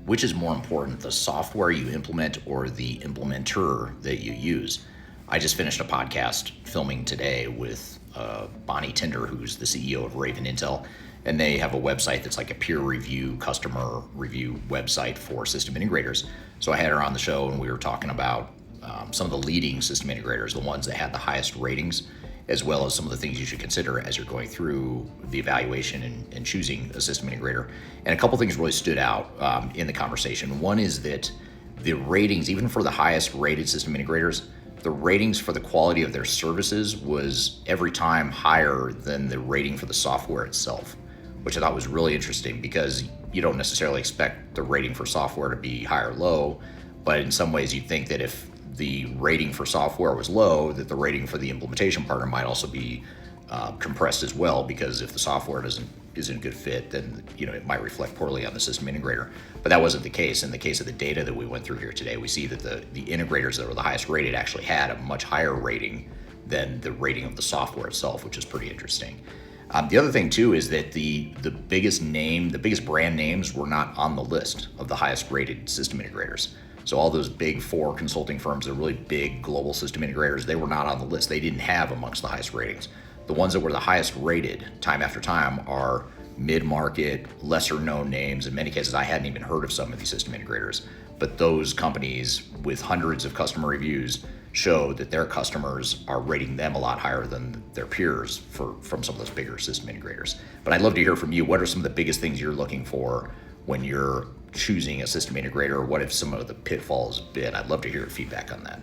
which is more important, the software you implement or the implementer that you use? I just finished a podcast filming today with Bonnie Tinder, who's the CEO of Raven Intel, and they have a website that's like a peer review, customer review website for system integrators. So I had her on the show, and we were talking about some of the leading system integrators, the ones that had the highest ratings, as well as some of the things you should consider as you're going through the evaluation and choosing a system integrator. And a couple things really stood out in the conversation. One is that the ratings, even for the highest rated system integrators, the ratings for the quality of their services was every time higher than the rating for the software itself, which I thought was really interesting because you don't necessarily expect the rating for software to be high or low, but in some ways you'd think that if the rating for software was low, that the rating for the implementation partner might also be compressed as well, because if the software isn't a good fit, then it might reflect poorly on the system integrator. But that wasn't the case. In the case of the data that we went through here today, we see that the integrators that were the highest rated actually had a much higher rating than the rating of the software itself, which is pretty interesting. The other thing too is that the biggest brand names were not on the list of the highest rated system integrators. So all those big four consulting firms, the really big global system integrators, they were not on the list. They didn't have amongst the highest ratings. The ones that were the highest rated time after time are mid-market, lesser known names. In many cases, I hadn't even heard of some of these system integrators, but those companies with hundreds of customer reviews show that their customers are rating them a lot higher than their peers from some of those bigger system integrators. But I'd love to hear from you. What are some of the biggest things you're looking for when you're choosing a system integrator? What have some of the pitfalls been? I'd love to hear your feedback on that.